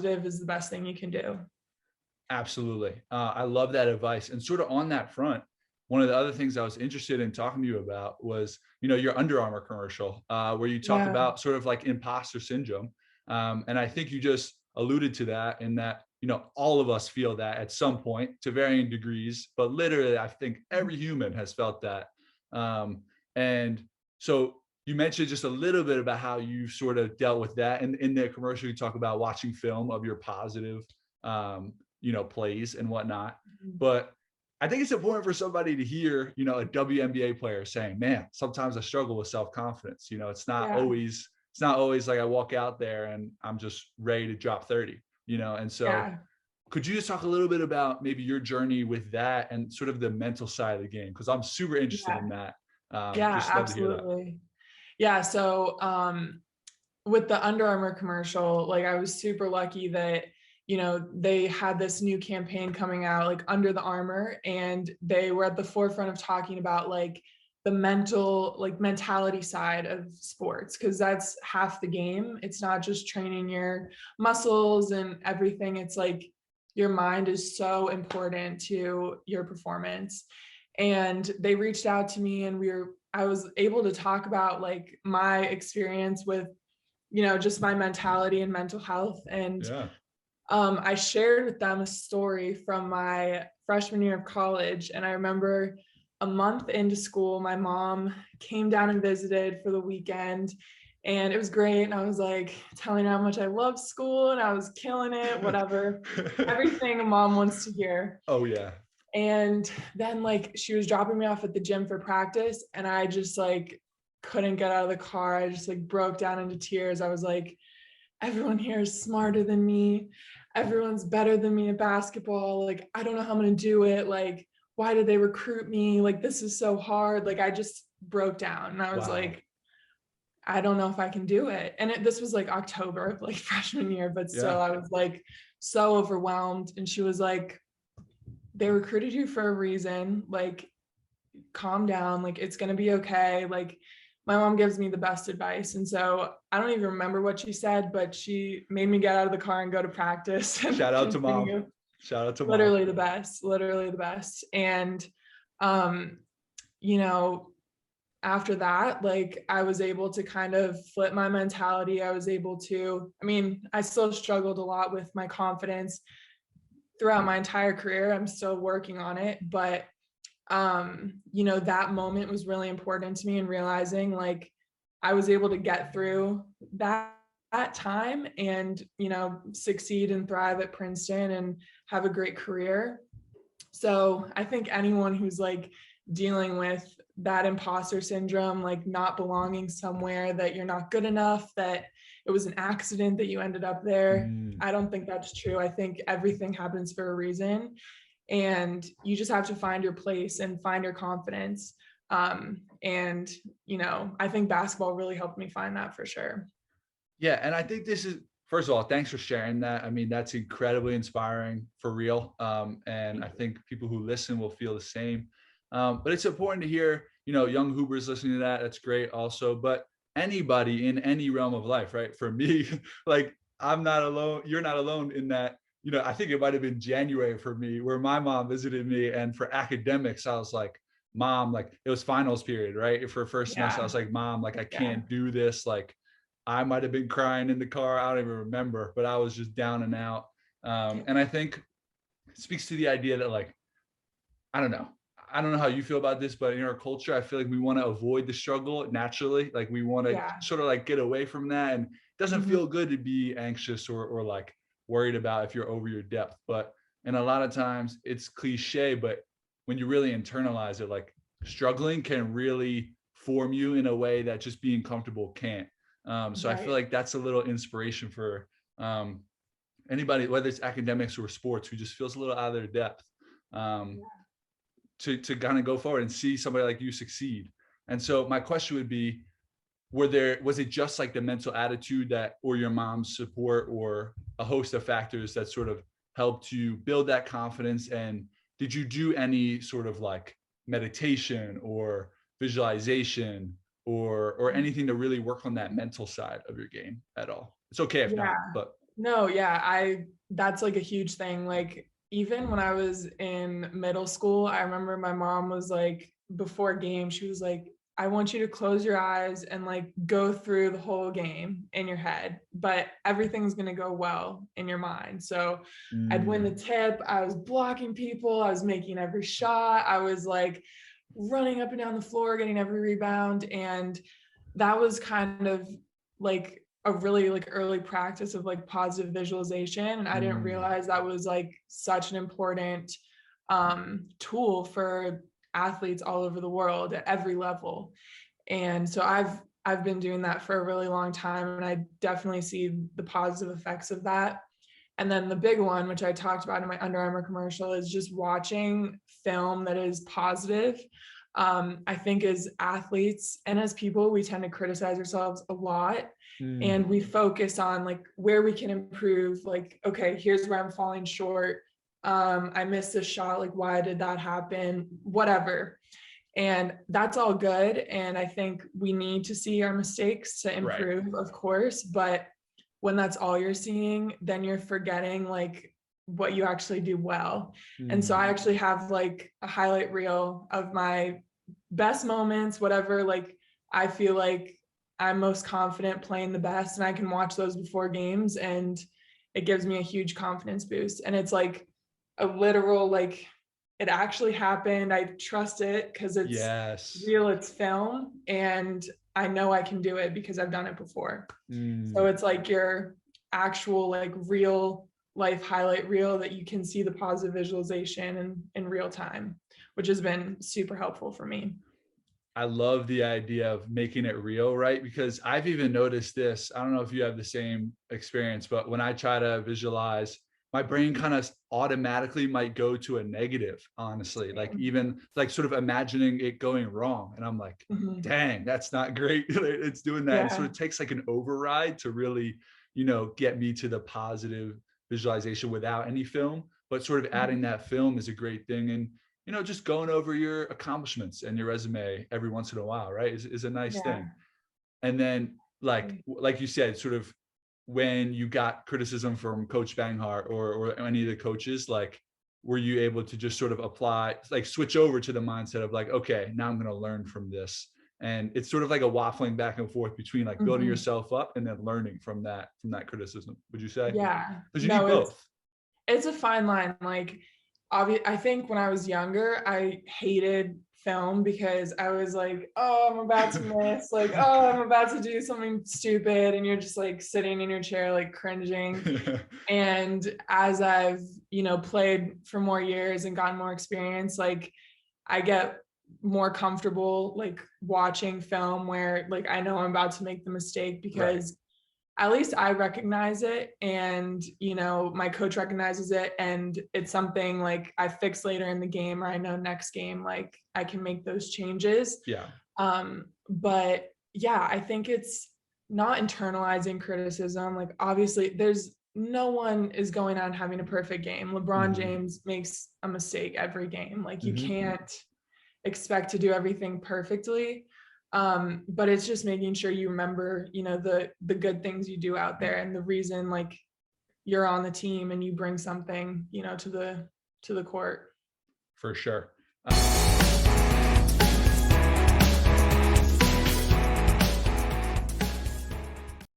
positive is the best thing you can do. Absolutely. I love that advice. And sort of on that front, one of the other things I was interested in talking to you about was, your Under Armour commercial, where you talk Yeah. about sort of like imposter syndrome. And I think you just alluded to that in that, all of us feel that at some point to varying degrees, but literally, I think every human has felt that. And so you mentioned just a little bit about how you sort of dealt with that. And in the commercial, you talk about watching film of your positive, plays and whatnot. But I think it's important for somebody to hear, a WNBA player saying, man, sometimes I struggle with self-confidence. Yeah. It's not always like I walk out there and I'm just ready to drop 30, and so Yeah. could you just talk a little bit about maybe your journey with that and sort of the mental side of the game? Because I'm super interested Yeah. in that. Yeah, Just love to hear that. absolutely. Yeah. So with the Under Armour commercial, like I was super lucky that, they had this new campaign coming out, like Under the Armor, and they were at the forefront of talking about like the mentality side of sports, because that's half the game. It's not just training your muscles and everything. It's like your mind is so important to your performance. And they reached out to me, and I was able to talk about like my experience with, just my mentality and mental health. And Yeah. I shared with them a story from my freshman year of college. And I remember a month into school, my mom came down and visited for the weekend, and it was great. And I was like telling her how much I loved school and I was killing it, whatever, everything a mom wants to hear. Oh yeah. And then like she was dropping me off at the gym for practice, and I just like couldn't get out of the car. I just like broke down into tears. I was like, everyone here is smarter than me. Everyone's better than me at basketball. Like, I don't know how I'm going to do it. Like, why did they recruit me? Like, this is so hard. Like, I just broke down, and I was Wow. like, I don't know if I can do it. And this was like October of like freshman year, but still Yeah. I was like so overwhelmed. And she was like, they recruited you for a reason. Like, calm down. Like, it's going to be okay. Like, my mom gives me the best advice. And so I don't even remember what she said, but she made me get out of the car and go to practice and Shout out to mom. continue. Shout out to mom. Literally the best, literally the best. And, um, you know, after that, like I was able to kind of flip my mentality. I was able to, I still struggled a lot with my confidence throughout my entire career. I'm still working on it, but that moment was really important to me, and realizing like I was able to get through that time and, succeed and thrive at Princeton and have a great career. So I think anyone who's like dealing with that imposter syndrome, like not belonging somewhere, that you're not good enough, that it was an accident that you ended up there. I don't think that's true. I think everything happens for a reason, and you just have to find your place and find your confidence. And, I think basketball really helped me find that for sure. Yeah. And I think first of all, thanks for sharing that. That's incredibly inspiring for real. And I think people who listen will feel the same. But it's important to hear, young hoopers listening to that. That's great also. But anybody in any realm of life, right? For me, like I'm not alone. You're not alone in that. I think it might have been January for me where my mom visited me, and for academics, I was like, Mom, like it was finals period, right? For first semester, I was like, Mom, like I can't do this. Like I might have been crying in the car. I don't even remember, but I was just down and out. And I think it speaks to the idea that like, I don't know. I don't know how you feel about this, but in our culture, I feel like we want to avoid the struggle naturally. Like we want to sort of like get away from that. And it doesn't feel good to be anxious or like worried about if you're over your depth. But and a lot of times it's cliche, but when you really internalize it, like struggling can really form you in a way that just being comfortable can't. So I feel like that's a little inspiration for anybody, whether it's academics or sports, who just feels a little out of their depth. To kind of go forward and see somebody like you succeed. And so my question would be, was it just like the mental attitude or your mom's support, or a host of factors that sort of helped you build that confidence? And did you do any sort of like meditation or visualization or anything to really work on that mental side of your game at all? It's okay if not, but. No, yeah, that's like a huge thing. Like even when I was in middle school, I remember my mom was like, before a game, she was like, I want you to close your eyes and like go through the whole game in your head, but everything's gonna go well in your mind. So I'd win the Mm, tip, I was blocking people, I was making every shot, I was like running up and down the floor, getting every rebound. And that was kind of like a really like early practice of like positive visualization, and I didn't mm, realize that was like such an important tool for athletes all over the world at every level. And so I've been doing that for a really long time, and I definitely see the positive effects of that. And then the big one, which I talked about in my Under Armour commercial, is just watching film that is positive. I think as athletes and as people, we tend to criticize ourselves a lot, mm. and we focus on like where we can improve. Like, okay, here's where I'm falling short. I missed this shot. Like, why did that happen? Whatever. And that's all good. And I think we need to see our mistakes to Right. improve, of course. But when that's all you're seeing, then you're forgetting like what you actually do well. And so Mm. I actually have like a highlight reel of my best moments, whatever, like I feel like I'm most confident playing the best, and I can watch those before games, and it gives me a huge confidence boost. And it's like a literal, like it actually happened. I trust it because it's Yes. real, it's film, and I know I can do it because I've done it before. So Mm. it's like your actual like real life highlight reel that you can see the positive visualization in real time, which has been super helpful for me. I love the idea of making it real, right? Because I've even noticed this. I don't know if you have the same experience, but when I try to visualize, my brain kind of automatically might go to a negative, honestly, like Same. even like sort of imagining it going wrong. And I'm like, Mhm. dang, that's not great. It's doing that. It sort Yeah. of takes like an override to really, get me to the positive visualization without any film. But sort of adding Mhm. that film is a great thing. And just going over your accomplishments and your resume every once in a while, right? Is a nice Yeah. thing. And then like you said, sort of when you got criticism from Coach Banghart or any of the coaches, like were you able to just sort of apply, like switch over to the mindset of like, okay, now I'm going to learn from this. And it's sort of like a waffling back and forth between like building Mhm. yourself up and then learning from that criticism, would you say? Yeah. Because you No, need both. it's a fine line. Like, I think when I was younger, I hated film because I was like, oh, I'm about to miss, like, oh, I'm about to do something stupid. And you're just like sitting in your chair, like cringing. And as I've, played for more years and gotten more experience, like I get more comfortable like watching film where like I know I'm about to make the mistake, Right. because at least I recognize it, and my coach recognizes it, and it's something like I fix later in the game, or I know next game like I can make those changes. Yeah. But yeah, I think it's not internalizing criticism. Like obviously there's no one is going on having a perfect game. LeBron Hmm. James makes a mistake every game. Like you Hmm. can't expect to do everything perfectly. But it's just making sure you remember, the good things you do out there, and the reason like you're on the team and you bring something, to the court. For sure.